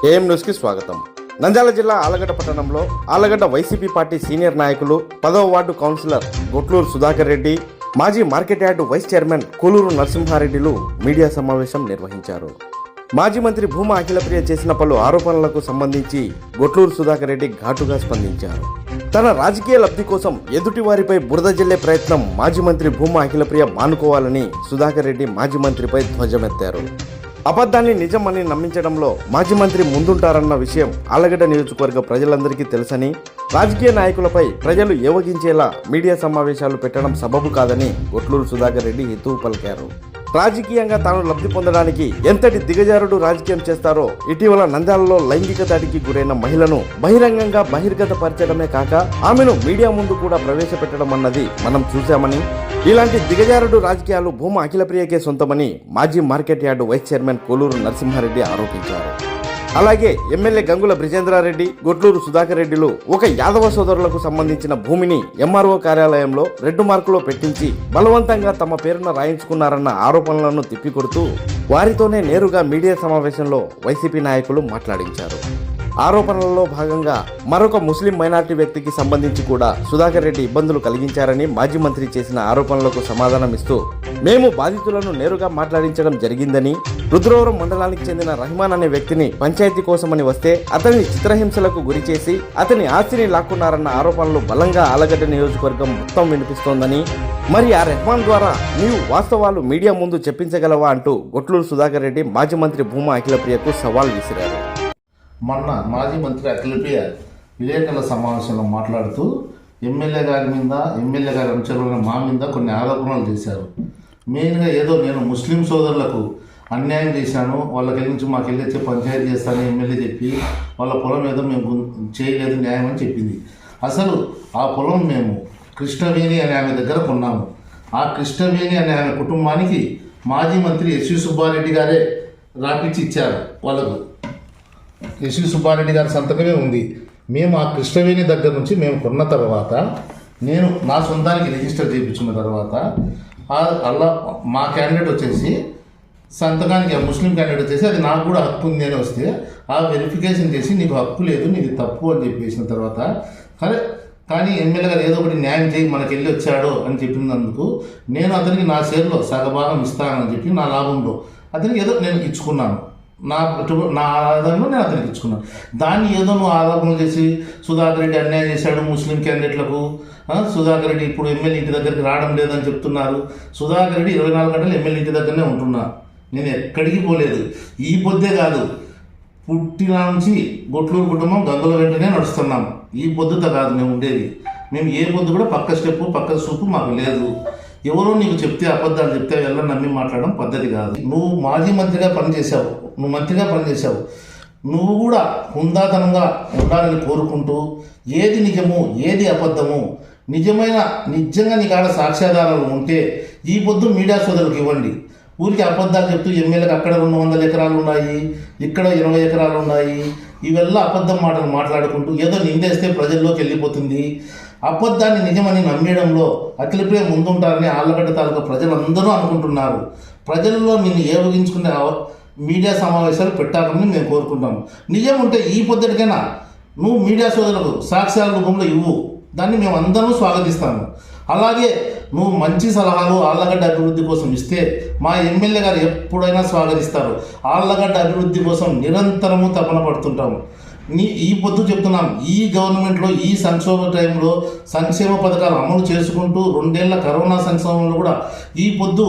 AM న్యూస్కి స్వాగతం. నంద్యాల జిల్లా ఆలగడ్డ పట్టణంలో ఆలగడ్డ వైసీపీ పార్టీ సీనియర్ నాయకులు 10వ వార్డు కౌన్సిలర్ గొట్లూరు సుధాకర్ రెడ్డి, మాజీ market yard vice chairman Kuluru నరసింహారెడ్డిలు మీడియా సమావేశం నిర్వహించారు. మాజీ మంత్రి భూమా అఖిలప్రియ చేసిన పలు ఆరోపణలకు సంబంధించి గొట్లూరు సుధాకర్ రెడ్డి ఘాటుగా స్పందించారు. తన రాజకీయ లబ్ధి కోసం ఎదుటి వారిపై బురద జల్లే ప్రయత్నం మాజీ మంత్రి భూమా అఖిలప్రియ మానుకోవాలని సుధాకర్ రెడ్డి మాజీ మంత్రిపై ధ్వజమెత్తారు. అబద్ధాన్ని నిజమని నమ్మించడంలో మాజీ మంత్రి ముందుంటారన్న విషయం ఆలగడ్డ నియోజకవర్గ ప్రజలందరికీ తెలుసని, రాజకీయ నాయకులపై ప్రజలు ఏవగించేలా మీడియా సమావేశాలు పెట్టడం సబబు కాదని గొట్లూరు సుధాకర్ రెడ్డి హితవు పలికారు. రాజకీయంగా తాను లబ్ధి పొందడానికి ఎంతటి దిగజారుడు రాజకీయం చేస్తారో ఇటీవల నంద్యాలలో లైంగిక దాడికి గురైన మహిళను బహిరంగంగా బహిర్గతపరచడమే కాక ఆమెను మీడియా ముందు కూడా ప్రవేశపెట్టడం అన్నది మనం చూశామని, ఇలాంటి దిగజారుడు రాజకీయాలు భూమా అఖిలప్రియకే సొంతమని మాజీ market yard vice chairman Kuluru Narasimhareddy ఆరోపించారు. అలాగే ఎమ్మెల్యే గంగుల బ్రిజేంద్రారెడ్డి, గొట్లూరు సుధాకర్ రెడ్డిలు ఒక యాదవ సోదరులకు సంబంధించిన భూమిని ఎంఆర్ఓ కార్యాలయంలో రెడ్ మార్కులో పెట్టించి బలవంతంగా తమ పేరున రాయించుకున్నారన్న ఆరోపణలను తిప్పికొడుతూ వారితోనే నేరుగా మీడియా సమావేశంలో వైసీపీ నాయకులు మాట్లాడించారు. ఆరోపణలలో భాగంగా మరొక ముస్లిం మైనార్టీ వ్యక్తికి సంబంధించి కూడా సుధాకర్ రెడ్డి ఇబ్బందులు కలిగించారని మాజీ మంత్రి చేసిన ఆరోపణలకు సమాధానం ఇస్తూ, మేము బాధితులను నేరుగా మాట్లాడించడం జరిగిందని, రుద్రవరం మండలానికి చెందిన రహమాన్ అనే వ్యక్తిని పంచాయతీ కోసమని వస్తే అతన్ని చిత్రహింసలకు గురి చేసి అతని ఆస్తిని లాక్కున్నారన్న ఆరోపణలు బలంగా ఆలగడ్డ నియోజకవర్గం మొత్తం వినిపిస్తోందని, మరి ఆ రెహమాన్ ద్వారా నీవు వాస్తవాలు మీడియా ముందు చెప్పించగలవా అంటూ గొట్లూరు సుధాకర్ రెడ్డి మాజీ మంత్రి భూమా అఖిలప్రియకు సవాల్ విసిరారు. మొన్న మాజీ మంత్రి అఖిలప్రియ విలేకరుల సమావేశంలో మాట్లాడుతూ ఎమ్మెల్యే గారి అనుచరులైన మా మీద కొన్ని ఆరోపణలు చేశారు. మెయిన్గా ఏదో నేను ముస్లిం సోదరులకు అన్యాయం చేశాను, వాళ్ళకి నుంచి మాకు వెళ్ళి పంచాయతీ చేస్తానని ఎమ్మెల్యే చెప్పి వాళ్ళ పొలం ఏదో మేము చేయలేదు న్యాయం అని చెప్పింది. అసలు ఆ పొలం మేము కృష్ణవేణి అనే ఆమె దగ్గర కొన్నాము. ఆ కృష్ణవేణి అనే ఆమె కుటుంబానికి మాజీ మంత్రి ఎస్వి సుబ్బారెడ్డి గారే రాపిచ్చి ఇచ్చారు. వాళ్ళకు ఎస్వి సుబ్బారెడ్డి గారి సంతకమే ఉంది. మేము ఆ కృష్ణవేణి దగ్గర నుంచి మేము కొన్న తర్వాత నేను నా సొంతానికి రిజిస్టర్ చేయించుకున్న తర్వాత అలా మా క్యాండిడేట్ వచ్చేసి సంతకానికి ముస్లిం క్యాండిడేట్ వచ్చేసి అది నాకు కూడా హక్కు ఉంది అని వస్తే ఆ వెరిఫికేషన్ చేసి నీకు హక్కు లేదు, నీది తప్పు అని చెప్పేసిన తర్వాత కానీ ఎమ్మెల్యే గారు ఏదో ఒకటి న్యాయం చేయి మనకి వెళ్ళి వచ్చాడు అని చెప్పినందుకు నేను అతనికి నా షేర్లో సగభాగం ఇస్తానని చెప్పి నా లాభంలో అతనికి ఏదో నేను ఇచ్చుకున్నాను. నా ఆధారంలో నేను అతనికి ఇచ్చుకున్నాను. దాన్ని ఏదో నువ్వు ఆరోపణలు చేసి సుధాకర్ రెడ్డి అన్యాయం చేశాడు ముస్లిం క్యాండిడేట్లకు, సుధాకర్ రెడ్డి ఇప్పుడు ఎమ్మెల్యే ఇంటి దగ్గరికి రావడం లేదని చెప్తున్నారు. సుధాకర్ రెడ్డి 24 గంటలు ఎమ్మెల్యే ఇంటి దగ్గరనే ఉంటున్నా, నేను ఎక్కడికి పోలేదు. ఈ పొద్దే కాదు, పుట్టిన నుంచి గొట్లూరు కుటుంబం గంగుల వెంటనే నడుస్తున్నాం. ఈ పొద్దుతో కాదు మేము ఉండేది. మేము ఏ పొద్దు కూడా పక్క స్టెప్పు పక్క సూపు మాకు లేదు. ఎవరో నీకు చెప్తే అబద్ధాలు చెప్తే వెళ్ళని నమ్మి మాట్లాడడం పద్ధతి కాదు. నువ్వు మాజీ మంత్రిగా పనిచేశావు, నువ్వు కూడా హుందాతనంగా ఉండాలని కోరుకుంటూ ఏది నిజము ఏది అబద్ధము నిజంగా నీ కాడ సాక్ష్యాధారాలు ఉంటే ఈ పొద్దు మీడియా సోదరులకు ఇవ్వండి. ఊరికి అబద్ధాలు చెప్తూ ఎమ్మెల్యేకి అక్కడ 200 ఎకరాలు ఉన్నాయి, ఇక్కడ 20 ఎకరాలు ఉన్నాయి, ఇవెల్లా అబద్ధం మాటలు మాట్లాడుకుంటూ ఏదో నిందేస్తే ప్రజల్లోకి వెళ్ళిపోతుంది. అబద్ధాన్ని నిజమని నమ్మేయడంలో అఖిలప్రియ ముందుంటారని ఆళ్లగడ్డ తాలూకా ప్రజలందరూ అనుకుంటున్నారు. ప్రజల్లో నిన్ను ఏవగించుకునే మీడియా సమావేశాలు పెట్టాలని మేము కోరుకుంటాము. నిజం ఉంటే ఈ పొద్దుటికైనా నువ్వు మీడియా సోదరులకు సాక్ష్యాల రూపంలో ఇవ్వు, దాన్ని మేము అందరం స్వాగతిస్తాము. అలాగే నువ్వు మంచి సలహాలు ఆళ్లగడ్డ అభివృద్ధి కోసం ఇస్తే మా ఎమ్మెల్యే గారు ఎప్పుడైనా స్వాగతిస్తారు. ఆళ్లగడ్డ అభివృద్ధి కోసం నిరంతరము తపన పడుతుంటాము. ఈ పొద్దు చెప్తున్నాం, ఈ గవర్నమెంట్లో ఈ సంక్షోభ టైంలో సంక్షేమ పథకాలు అమలు చేసుకుంటూ 2 ఏళ్ల కరోనా సంక్షోభంలో కూడా ఈ పొద్దు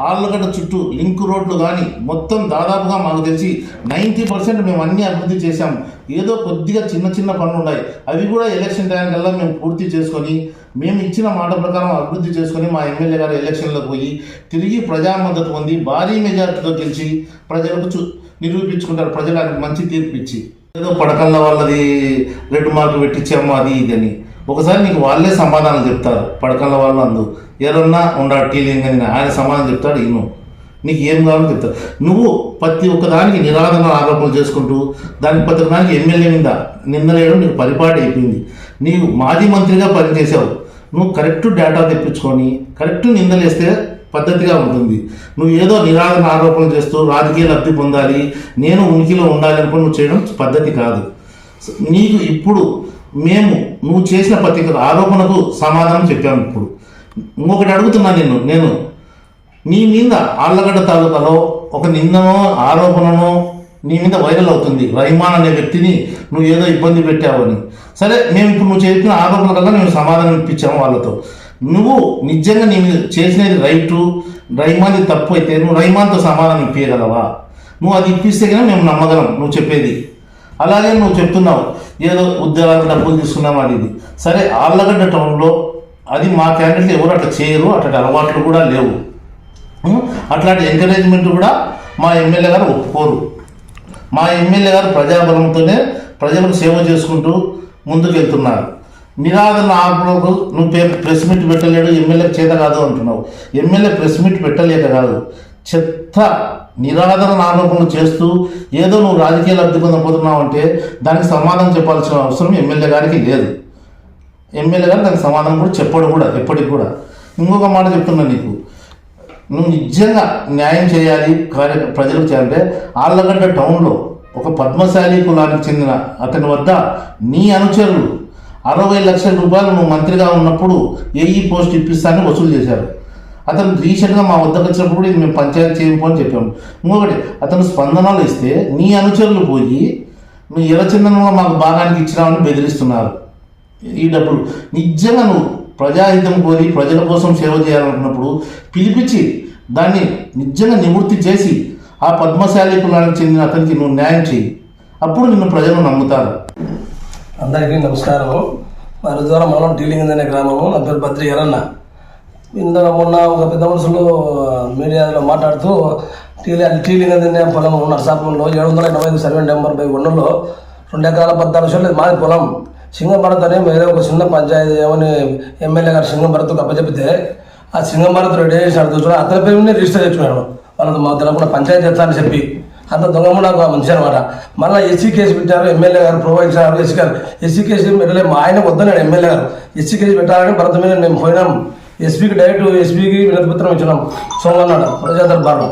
ఆళ్లగడ్డ చుట్టూ లింక్ రోడ్లు కానీ మొత్తం దాదాపుగా మాకు తెలిసి 90% మేము అన్నీ అభివృద్ధి చేశాము. ఏదో కొద్దిగా చిన్న పనులు ఉన్నాయి, అవి కూడా ఎలక్షన్ టైం కల్లా మేము పూర్తి చేసుకొని మేము ఇచ్చిన మాట ప్రకారం అభివృద్ధి చేసుకొని మా ఎమ్మెల్యే గారు ఎలక్షన్లకు పోయి తిరిగి ప్రజా మద్దతు పొంది భారీ మెజార్టీతో గెలిచి ప్రజలకు నిరూపించుకుంటారు. ప్రజలకు మంచి తీర్పు ఇచ్చి ఏదో పడకల్ల వాళ్ళది రెడ్ మార్కు పెట్టించాము అది ఇది అని ఒకసారి నీకు వాళ్ళే సమాధానం చెప్తారు. పడకల్ల వాళ్ళు అందు ఎవరన్నా ఉండాడు టీలింగ్ అని ఆయన సమాధానం చెప్తాడు. నీకు ఏం కావాలో చెప్తారు. నువ్వు ప్రతి ఒక్కదానికి నిరాధన ఆరోపణలు చేసుకుంటూ ప్రతి ఒక్కదానికి ఎమ్మెల్యే మీద నిందలేయడం నీకు పరిపాటి అయిపోయింది. నీవు మాజీ మంత్రిగా పనిచేసావు, నువ్వు కరెక్ట్ డేటా తెప్పించుకొని కరెక్ట్ నిందలేస్తే పద్ధతిగా ఉంటుంది. నువ్వు ఏదో నిరాదరణ ఆరోపణలు చేస్తూ రాజకీయ లబ్ధి పొందాలి, నేను ఉనికిలో ఉండాలి అనుకుని నువ్వు చేయడం పద్ధతి కాదు. నీకు ఇప్పుడు నువ్వు చేసిన ప్రతి ఆరోపణకు సమాధానం చెప్పాను. ఇప్పుడు ఇంకొకటి అడుగుతున్నాను నేను నీ మీద ఆళ్లగడ్డ తాలూకాలో ఒక నిందనో ఆరోపణనో నీ మీద వైరల్ అవుతుంది. రహిమాన్ అనే వ్యక్తిని నువ్వు ఏదో ఇబ్బంది పెట్టావని. సరే, మేము ఇప్పుడు నువ్వు చెప్పిన ఆరోపణల కల్లా మేము సమాధానం ఇప్పించాము వాళ్ళతో. నువ్వు నిజంగా నీ మీద చేసినది రైటు, రహిమాన్ది తప్పు అయితే నువ్వు రహిమాన్తో సమాధానం ఇప్పించగలవా? నువ్వు అది ఇప్పిస్తే కనుక మేము నమ్మగలం నువ్వు చెప్పేది. అలాగే నువ్వు చెప్తున్నావు ఏదో ఉద్యోగాలకు డబ్బులు తీసుకున్నావు అది ఇది. సరే, ఆళ్లగడ్డ టౌన్లో అది మా క్యాండిడేట్లు ఎవరు అట్లా చేయరు, అట్లాంటి అలవాట్లు కూడా లేవు. అట్లాంటి ఎంకరేజ్మెంట్ కూడా మా ఎమ్మెల్యే గారు ఒప్పుకోరు. మా ఎమ్మెల్యే గారు ప్రజాబలంతోనే ప్రజలకు సేవ చేసుకుంటూ ముందుకు వెళ్తున్నారు. నిరాదరణ ఆరోపణలకు నువ్వు ప్రెస్ మీట్ పెట్టలేడు, ఎమ్మెల్యే చేత కాదు అంటున్నావు. ఎమ్మెల్యే ప్రెస్ మీట్ పెట్టలేక కాదు, చెత్త నిరాదరణ ఆరోపణలు చేస్తూ ఏదో నువ్వు రాజకీయ లబ్ధి పొందబోతున్నావు అంటే దానికి సమాధానం చెప్పాల్సిన అవసరం ఎమ్మెల్యే గారికి లేదు. ఎమ్మెల్యే గారు దానికి సమాధానం కూడా చెప్పడు కూడా ఎప్పటికి కూడా. ఇంకొక మాట చెప్తున్నా నీకు, నువ్వు నిజంగా న్యాయం చేయాలి, ప్రజలకు చేయాలంటే ఆళ్లగడ్డ టౌన్లో ఒక పద్మశాలి కులానికి చెందిన అతని వద్ద నీ అనుచరులు 60 లక్షల రూపాయలు నువ్వు మంత్రిగా ఉన్నప్పుడు ఏఈ పోస్ట్ ఇప్పిస్తానని వసూలు చేశారు. అతను రీసెంట్గా మా వద్దకు వచ్చినప్పుడు కూడా ఇది మేము పంచాయతీ చేయము అని చెప్పాము. ఇంకొకటి, అతను స్పందనలు ఇస్తే నీ అనుచరులు పోయి నువ్వు ఎర్రచందనంగా మాకు భాగానికి ఇచ్చినామని బెదిరిస్తున్నారు. ఈ డబ్బులు నిజంగా నువ్వు ప్రజాహితం కోరి ప్రజల కోసం సేవ చేయాలనుకున్నప్పుడు పిలిపించి దాన్ని నిజంగా నివృత్తి చేసి ఆ పద్మశాలి కులానికి చెందిన అతనికి నువ్వు న్యాయం చేయి. అప్పుడు నిన్ను ప్రజలు నమ్ముతారు. అందరికీ నమస్కారము. మా రుద్వారం మండలం టీలింగ్ అనే గ్రామము. నా పేరు బద్రి ఎరన్న. ఇందులో మొన్న ఒక పెద్ద మనుషులు మీడియాలో మాట్లాడుతూ టీలింగ్ అనే పొలం నర్సాపురంలో 785 సర్వే నెంబర్ 1లో 2 ఎకరాల 14 సెంట్లు మాది పొలం. సింగభరత్ అని ఏదో ఒక చిన్న పంచాయతీ ఏమని ఎమ్మెల్యే గారు సింగభరత్కు అప్పచెప్పితే ఆ సింగభరత్ రెడీ చేసి చూడ అతని పేరునే రిజిస్టర్ చేసుకున్నాడు. వాళ్ళతో మా తెలకుండా పంచాయతీ చేస్తానని చెప్పి అంత దొంగము నాకు మంచి అనమాట. మళ్ళీ ఎస్సీ కేసు పెట్టారు, ఎమ్మెల్యే గారు ప్రొవైడ్ చేశారు. ఎస్సీ కేసు పెట్టలే, మా ఆయన వద్దన్నాడు ఎమ్మెల్యే గారు. ఎస్సీ కేసు పెట్టాలని భరత మీద మేము పోయినాం. ఎస్పీకి డైరెక్ట్ ఎస్పీకి వినతిపత్రం ఇచ్చినాం సోమన్నాడు ప్రజా దర్బార్లో.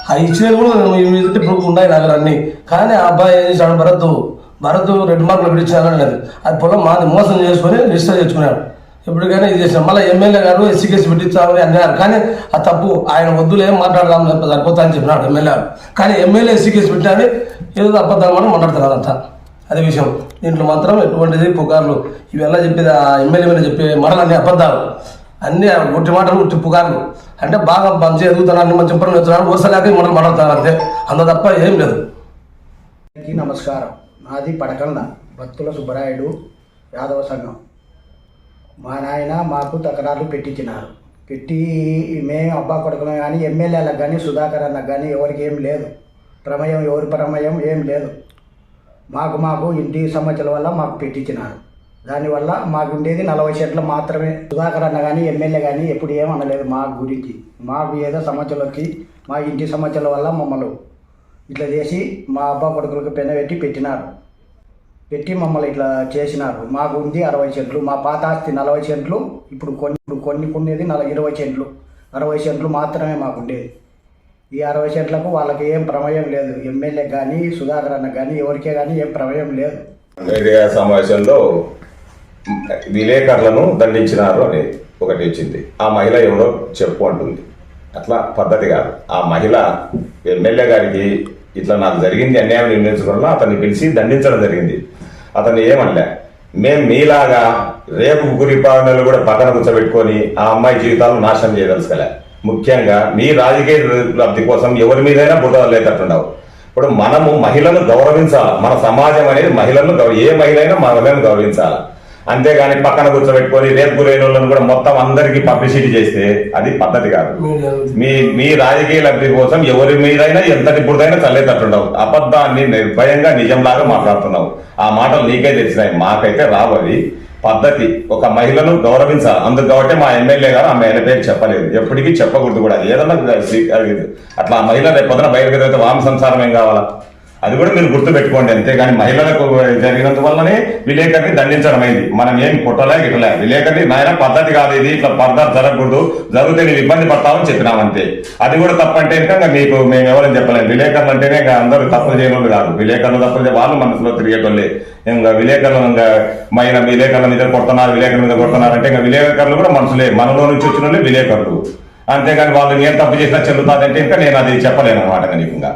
ఆ ఇచ్చినది కూడా ఎదుటి ప్రూఫ్ ఉన్నాయి నాకు అన్ని. కానీ ఆ అబ్బాయి ఏం చేశాడు, భరత్ 2 మార్కులు పెట్టించాలని అనేది అది పొలం మాది మోసం చేసుకొని రిజిస్టర్ చేసుకున్నాడు. ఎప్పటికైనా ఇది చేసినాం. మళ్ళీ ఎమ్మెల్యే గారు ఎస్సీ కేసు పెట్టించాలని అన్నారు. కానీ ఆ తప్పు ఆయన వద్దులు ఏం మాట్లాడదాం సరిపోతా అని చెప్పినాడు ఎమ్మెల్యే గారు. కానీ ఎమ్మెల్యే ఎస్సీ కేసు పెట్టాలని ఏదో అబద్ధాలు మనం మాట్లాడుతున్నారు అదంతా. అదే విషయం. దీంట్లో మాత్రం ఎటువంటిది పుకార్లు ఇవెల్లా చెప్పేది ఆ ఎమ్మెల్యే మీద చెప్పే మాటలు అబద్ధాలు, అన్ని ఒట్టి మాటలు ఒట్టి పుకార్లు. అంటే బాగా మంచి ఎదుగుతున్నాను మంచి చెప్పడం ఎత్తున్నాను ఓసలేక మాటలు మాట్లాడుతున్నారు అంతే, అంత తప్ప ఏం లేదు. నమస్కారం. నాది పడకల్న భక్తుల సుబ్బరాయుడు యాదవ సంఘం. మా నాయన మాకు తకరాలు పెట్టించినారు. మేము అబ్బా కొడుకులం కానీ ఎమ్మెల్యేలకు కానీ సుధాకర్ అన్నకు కానీ ఎవరికి ఏం లేదు ప్రమేయం, ఎవరి ప్రమేయం ఏం లేదు. మాకు ఇంటి సమస్యల వల్ల మాకు పెట్టించినారు. దానివల్ల మాకు ఉండేది 40 సెంట్లు మాత్రమే. సుధాకర్ అన్న కానీ ఎమ్మెల్యే కానీ ఎప్పుడు ఏమనలేదు మా గురించి. మాకు ఏదో సమస్యలు వచ్చి మా ఇంటి సమస్యల వల్ల మమ్మల్ని ఇట్లా చేసి మా అబ్బా కొడుకులకు పెట్టి మమ్మల్ని ఇట్లా చేసినారు. మాకు ఉంది 60 సెంట్లు, మా పాత ఆస్తి 40 సెంట్లు. ఇప్పుడు కొన్ని ఉండేది 20 సెంట్లు, 60 సెంట్లు మాత్రమే మాకు ఉండేది. ఈ 60 సెంట్లకు వాళ్ళకి ఏం ప్రమేయం లేదు. ఎమ్మెల్యే కానీ సుధాకర్ అన్న కానీ ఎవరికే కానీ ఏం ప్రమేయం లేదు. మీడియా సమావేశంలో విలేకరులను దండించినారు అని ఒకటి వచ్చింది. ఆ మహిళ ఎవరో చెప్పు అంటుంది. అట్లా పద్ధతి కాదు. ఆ మహిళ ఎమ్మెల్యే గారికి ఇట్లా నాకు జరిగింది అన్యాయం నిర్ణయించుకోవడంలో అతన్ని పిలిచి దండించడం జరిగింది. అతను ఏమనలే, మేము మీలాగా రేపు గురిపాలనలు కూడా పక్కన కూర్చోబెట్టుకొని ఆ అమ్మాయి జీవితాలను నాశనం చేయదలుచుకోలే. ముఖ్యంగా మీ రాజకీయ లబ్ధి కోసం ఎవరి మీదైనా బుట్టలు లేకట్టుండవు. ఇప్పుడు మనము మహిళలను గౌరవించాలి. మన సమాజం అనేది మహిళలను ఏ మహిళ అయినా మహిళలను గౌరవించాలి. అంతేగాని పక్కన కూర్చోబెట్టుకొని రేపు గురైన వాళ్ళని కూడా మొత్తం అందరికీ పబ్లిసిటీ చేస్తే అది పద్ధతి కాదు. మీ రాజకీయ లబ్ధి కోసం ఎవరి మీదైనా ఎంతటి బురదైనా చల్లేటట్టుండవు. అబద్ధాన్ని నిర్భయంగా నిజంలాగా మాట్లాడుతున్నావు. ఆ మాటలు నీకే తెలిసినాయి, మాకైతే రావు. అది పద్ధతి. ఒక మహిళను గౌరవించాలి. అందుకు కాబట్టి మా ఎమ్మెల్యే గారు ఆ మహిళ పేరు చెప్పలేదు, ఎప్పటికీ చెప్పకూడదు కూడా. ఏదన్నా అట్లా ఆ మహిళ రేపు పొద్దున బయటకు వామ సంసారం ఏం కావాలా? అది కూడా మీరు గుర్తుపెట్టుకోండి. అంతేగాని మహిళలకు జరిగినందువల్లనే విలేకరిని దండించడం అయింది. మనం ఏం కొట్టలే గిట్టలే. విలేకరిని నాయన పద్ధతి కాదు ఇది, ఇట్లా పద్ధతి జరగకూడదు, జరిగితే నేను ఇబ్బంది పడతామని చెప్పినామంతే. అది కూడా తప్పంటే ఇంకా మీకు మేము ఎవరని చెప్పలేము. విలేకరులు అంటేనే ఇంకా అందరూ తప్పులు చేయడం కాదు. విలేకరులు తప్పులు వాళ్ళు మనసులో తిరిగేటోళ్ళే. ఇంకా విలేకరులు ఇంకా విలేకరుల మీద కొడుతున్నారు, విలేకరుల మీద కొడుతున్నారు అంటే ఇంకా విలేకరులు కూడా మనుషులే, మనలో నుంచి వచ్చిన వాళ్ళే విలేకరులు. అంతేగాని వాళ్ళు ఏం తప్పు చేసినా చెల్లుతాదంటే ఇంకా నేను అది చెప్పలేను అనమాట. ఇంకా